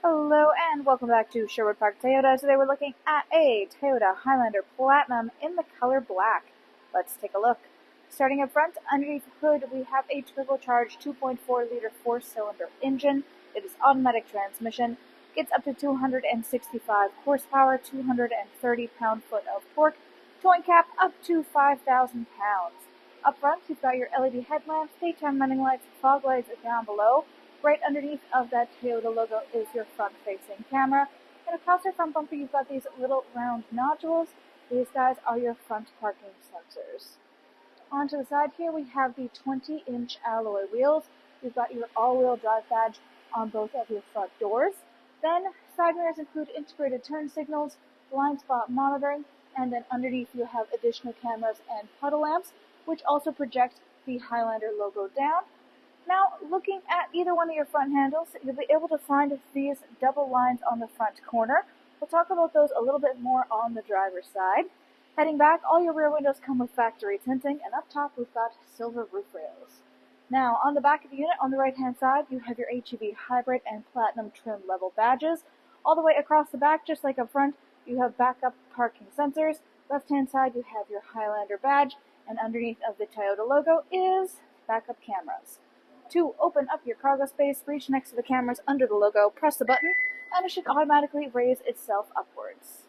Hello and welcome back to Sherwood Park Toyota. Today we're looking at a Toyota Highlander Platinum in the color black. Let's take a look. Starting up front, underneath the hood, we have a turbocharged 2.4-liter 4-cylinder engine. It is automatic transmission, gets up to 265 horsepower, 230 pound-foot of torque, towing cap up to 5,000 pounds. Up front, you've got your LED headlamps, daytime running lights, fog lights down below. Right underneath of that Toyota logo is your front-facing camera. And across your front bumper, you've got these little round nodules. These guys are your front parking sensors. On to the side here, we have the 20-inch alloy wheels. You've got your all-wheel drive badge on both of your front doors. Then, side mirrors include integrated turn signals, blind spot monitoring, and then underneath you have additional cameras and puddle lamps, which also project the Highlander logo down. Now, looking at either one of your front handles, you'll be able to find these double lines on the front corner. We'll talk about those a little bit more on the driver's side. Heading back, all your rear windows come with factory tinting, and up top we've got silver roof rails. Now, on the back of the unit, on the right-hand side, you have your HEV Hybrid and Platinum trim level badges. All the way across the back, just like up front, you have backup parking sensors. Left-hand side, you have your Highlander badge, and underneath of the Toyota logo is backup cameras. To open up your cargo space, reach next to the cameras under the logo, press the button, and it should automatically raise itself upwards.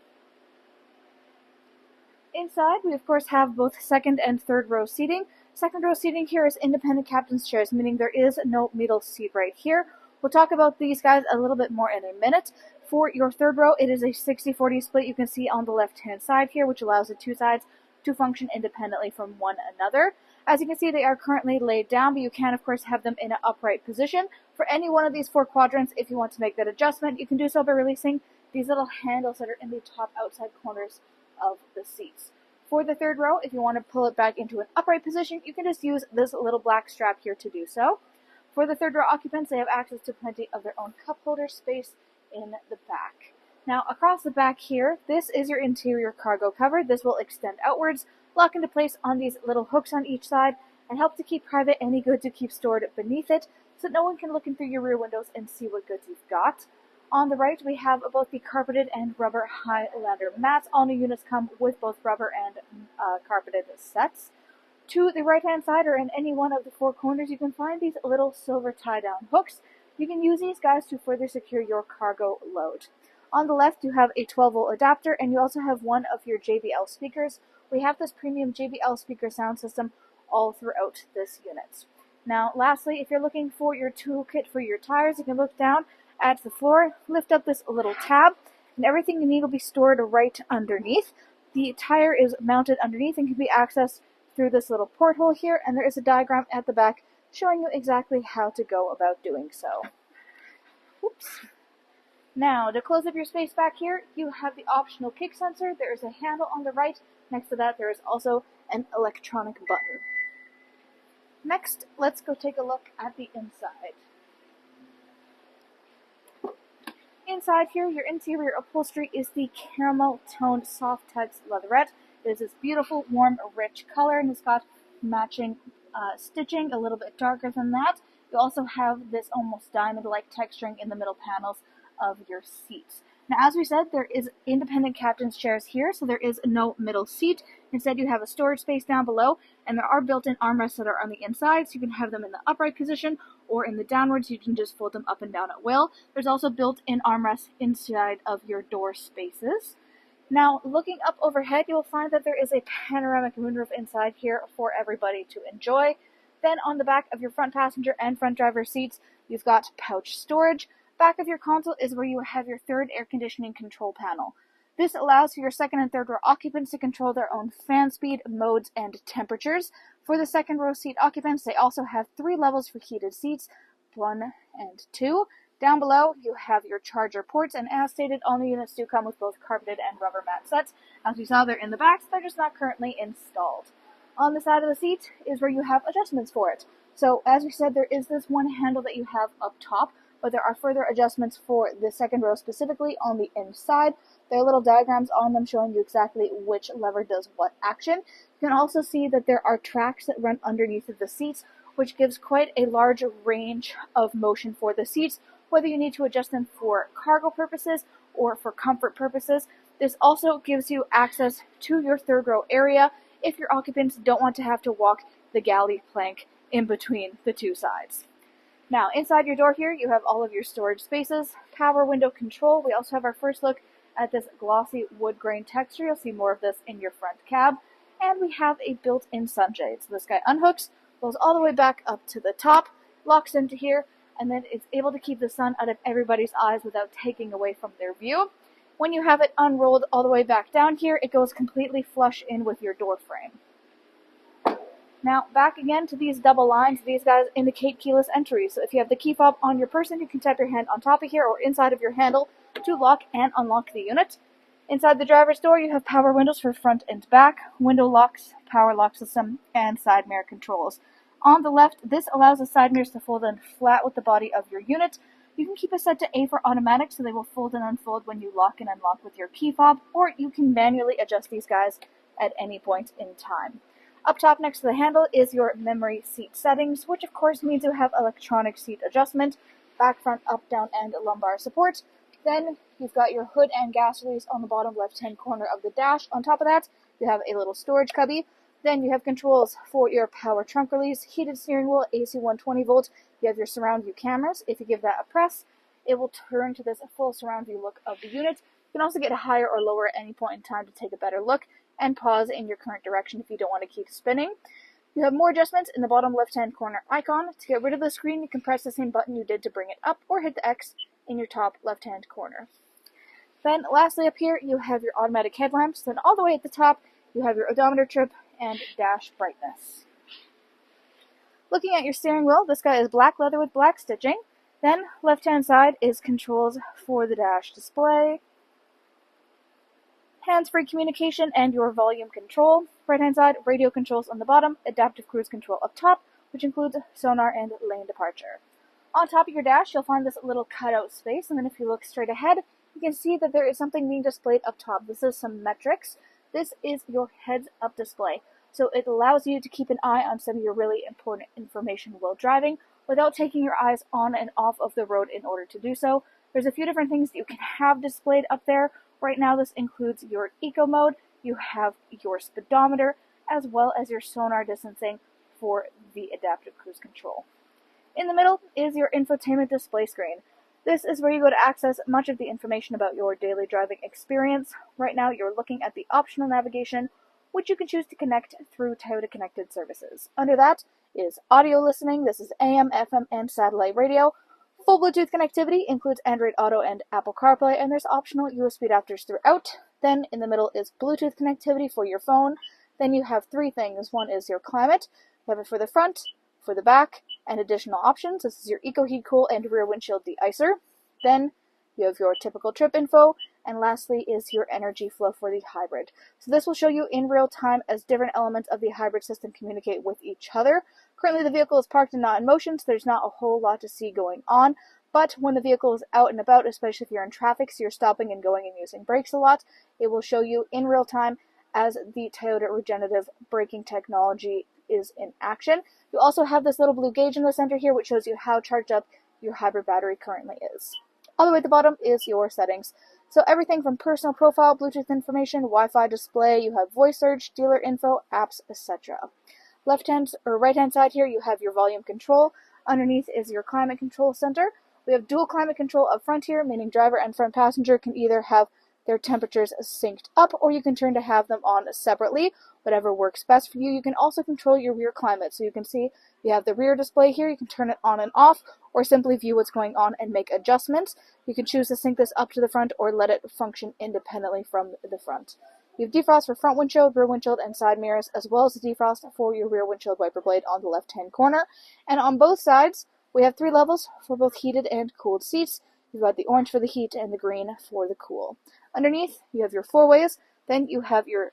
Inside, we of course have both second and third row seating. Second row seating here is independent captain's chairs, meaning there is no middle seat right here. We'll talk about these guys a little bit more in a minute. For your third row, it is a 60-40 split you can see on the left-hand side here, which allows the two sides to function independently from one another. As you can see, they are currently laid down, but you can, of course, have them in an upright position. For any one of these four quadrants, if you want to make that adjustment, you can do so by releasing these little handles that are in the top outside corners of the seats. For the third row, if you want to pull it back into an upright position, you can just use this little black strap here to do so. For the third row occupants, they have access to plenty of their own cup holder space in the back. Now, across the back here, this is your interior cargo cover. This will extend outwards, lock into place on these little hooks on each side, and help to keep private any goods you keep stored beneath it, so that no one can look in through your rear windows and see what goods you've got. On the right, we have both the carpeted and rubber Highlander mats. All new units come with both rubber and carpeted sets. To the right-hand side, or in any one of the four corners, you can find these little silver tie-down hooks. You can use these guys to further secure your cargo load. On the left, you have a 12-volt adapter, and you also have one of your JBL speakers. We have this premium JBL speaker sound system all throughout this unit. Now, lastly, if you're looking for your toolkit for your tires, you can look down at the floor, lift up this little tab, and everything you need will be stored right underneath. The tire is mounted underneath and can be accessed through this little porthole here, and there is a diagram at the back showing you exactly how to go about doing so. Oops. Now, to close up your space back here, you have the optional kick sensor. There is a handle on the right. Next to that, there is also an electronic button. Next, let's go take a look at the inside. Inside here, your interior upholstery is the caramel-toned soft text leatherette. It is this beautiful, warm, rich color, and it's got matching stitching, a little bit darker than that. You also have this almost diamond-like texturing in the middle panels of your seats. Now, as we said, there is independent captain's chairs here, so there is no middle seat. Instead, you have a storage space down below, and there are built-in armrests that are on the inside, so you can have them in the upright position, or in the downwards, you can just fold them up and down at will. There's also built-in armrests inside of your door spaces. Now, looking up overhead, you'll find that there is a panoramic moonroof inside here for everybody to enjoy. Then, on the back of your front passenger and front driver seats, you've got pouch storage. Back of your console is where you have your third air conditioning control panel. This allows for your second and third row occupants to control their own fan speed, modes, and temperatures. For the second row seat occupants, they also have 3 levels for heated seats, 1 and 2. Down below, you have your charger ports, and as stated, all new units do come with both carpeted and rubber mat sets. As you saw, they're in the back, so they're just not currently installed. On the side of the seat is where you have adjustments for it. So, as we said, there is this one handle that you have up top, but there are further adjustments for the second row specifically on the inside. There are little diagrams on them showing you exactly which lever does what action. You can also see that there are tracks that run underneath of the seats, which gives quite a large range of motion for the seats, whether you need to adjust them for cargo purposes or for comfort purposes. This also gives you access to your third row area if your occupants don't want to have to walk the galley plank in between the two sides. Now, inside your door here, you have all of your storage spaces, power window control. We also have our first look at this glossy wood grain texture. You'll see more of this in your front cab. And we have a built-in sunshade. So this guy unhooks, goes all the way back up to the top, locks into here, and then it's able to keep the sun out of everybody's eyes without taking away from their view. When you have it unrolled all the way back down here, it goes completely flush in with your door frame. Now, back again to these double lines. These guys indicate keyless entry. So if you have the key fob on your person, you can tap your hand on top of here or inside of your handle to lock and unlock the unit. Inside the driver's door, you have power windows for front and back, window locks, power lock system, and side mirror controls. On the left, this allows the side mirrors to fold in flat with the body of your unit. You can keep it set to A for automatic, so they will fold and unfold when you lock and unlock with your key fob, or you can manually adjust these guys at any point in time. Up top next to the handle is your memory seat settings, which of course means you have electronic seat adjustment, back, front, up, down, and lumbar support. Then you've got your hood and gas release on the bottom left-hand corner of the dash. On top of that, you have a little storage cubby. Then you have controls for your power trunk release, heated steering wheel, AC 120 volt. You have your surround view cameras. If you give that a press, it will turn to this full surround view look of the unit. You can also get higher or lower at any point in time to take a better look, and pause in your current direction if you don't want to keep spinning. You have more adjustments in the bottom left-hand corner icon. To get rid of the screen, you can press the same button you did to bring it up, or hit the X in your top left-hand corner. Then, lastly up here, you have your automatic headlamps. Then all the way at the top, you have your odometer trip and dash brightness. Looking at your steering wheel, this guy is black leather with black stitching. Then, left-hand side is controls for the dash display, hands-free communication, and your volume control. Right-hand side, radio controls on the bottom, adaptive cruise control up top, which includes sonar and lane departure. On top of your dash, you'll find this little cutout space, and then if you look straight ahead, you can see that there is something being displayed up top. This is some metrics. This is your heads-up display, so it allows you to keep an eye on some of your really important information while driving without taking your eyes on and off of the road in order to do so. There's a few different things that you can have displayed up there. Right now, this includes your eco mode, you have your speedometer, as well as your sonar distancing for the adaptive cruise control. In the middle is your infotainment display screen. This is where you go to access much of the information about your daily driving experience. Right now, you're looking at the optional navigation, which you can choose to connect through Toyota connected services. Under that is audio listening. This is AM, FM, and satellite radio. Full Bluetooth connectivity includes Android Auto and Apple CarPlay, and there's optional USB adapters throughout. Then in the middle is Bluetooth connectivity for your phone. Then you have three things. One is your climate. You have it for the front, for the back, and additional options. This is your Eco Heat Cool and rear windshield deicer. Then you have your typical trip info, and lastly is your energy flow for the hybrid. So this will show you in real time as different elements of the hybrid system communicate with each other. Currently the vehicle is parked and not in motion, so there's not a whole lot to see going on. But when the vehicle is out and about, especially if you're in traffic, so you're stopping and going and using brakes a lot, it will show you in real time as the Toyota regenerative braking technology is in action. You also have this little blue gauge in the center here, which shows you how charged up your hybrid battery currently is. All the way at the bottom is your settings. So everything from personal profile, Bluetooth information, Wi-Fi display, you have voice search, dealer info, apps, etc. Left-hand or right-hand side here, you have your volume control. Underneath is your climate control center. We have dual climate control up front here, meaning driver and front passenger can either have their temperatures synced up, or you can turn to have them on separately, whatever works best for you. You can also control your rear climate. So you can see you have the rear display here. You can turn it on and off, or simply view what's going on and make adjustments. You can choose to sync this up to the front or let it function independently from the front. You have defrost for front windshield, rear windshield, and side mirrors, as well as the defrost for your rear windshield wiper blade on the left-hand corner. And on both sides, we have 3 levels for both heated and cooled seats. You've got the orange for the heat and the green for the cool. Underneath, you have your 4-ways. Then you have your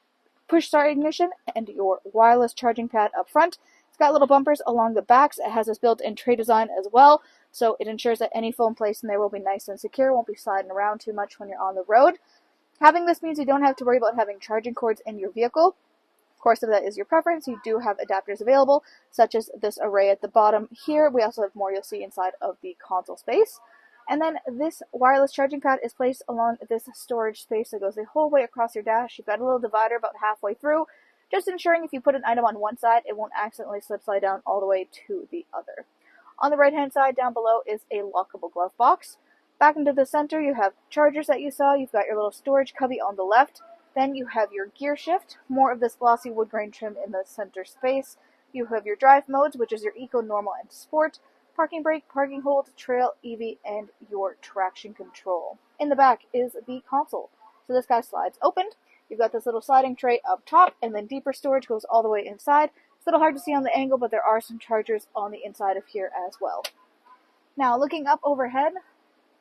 push-start ignition and your wireless charging pad up front. It's got little bumpers along the backs. It has this built-in tray design as well, so it ensures that any phone placed in there will be nice and secure, won't be sliding around too much when you're on the road. Having this means you don't have to worry about having charging cords in your vehicle. Of course, if that is your preference, you do have adapters available, such as this array at the bottom here. We also have more you'll see inside of the console space. And then this wireless charging pad is placed along this storage space that goes the whole way across your dash. You've got a little divider about halfway through, just ensuring if you put an item on one side, it won't accidentally slide down all the way to the other. On the right-hand side down below is a lockable glove box. Back into the center, you have chargers that you saw. You've got your little storage cubby on the left. Then you have your gear shift, more of this glossy wood grain trim in the center space. You have your drive modes, which is your eco, normal, and sport. Parking brake, parking hold, trail, EV, and your traction control. In the back is the console. So this guy slides open. You've got this little sliding tray up top, and then deeper storage goes all the way inside. It's a little hard to see on the angle, but there are some chargers on the inside of here as well. Now, looking up overhead,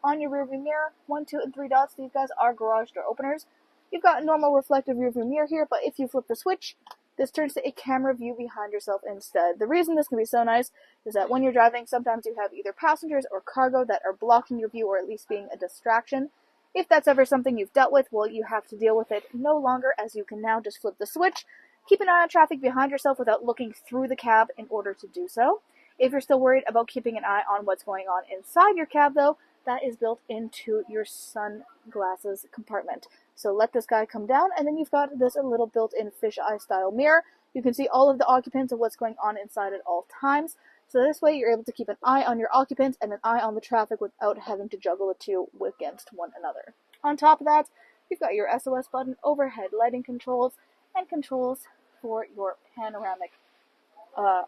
on your rearview mirror, 1, 2, and 3 dots, these guys are garage door openers. You've got a normal reflective rearview mirror here, but if you flip the switch, this turns to a camera view behind yourself instead. The reason this can be so nice is that when you're driving, sometimes you have either passengers or cargo that are blocking your view or at least being a distraction. If that's ever something you've dealt with, well, you have to deal with it no longer, as you can now just flip the switch, keep an eye on traffic behind yourself without looking through the cab in order to do so. If you're still worried about keeping an eye on what's going on inside your cab, though, that is built into your sunglasses compartment. So let this guy come down, and then you've got this little built-in fisheye style mirror. You can see all of the occupants and what's going on inside at all times. So this way you're able to keep an eye on your occupants and an eye on the traffic without having to juggle the two against one another. On top of that, you've got your SOS button, overhead lighting controls, and controls for your panoramic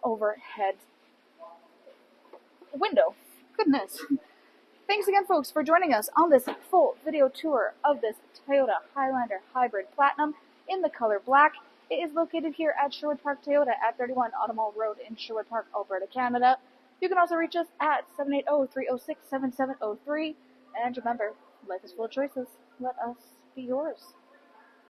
overhead window. Goodness. Thanks again, folks, for joining us on this full video tour of this Toyota Highlander Hybrid Platinum in the color black. It is located here at Sherwood Park Toyota at 31 Automall Road in Sherwood Park, Alberta, Canada. You can also reach us at 780-306-7703. And remember, life is full of choices. Let us be yours.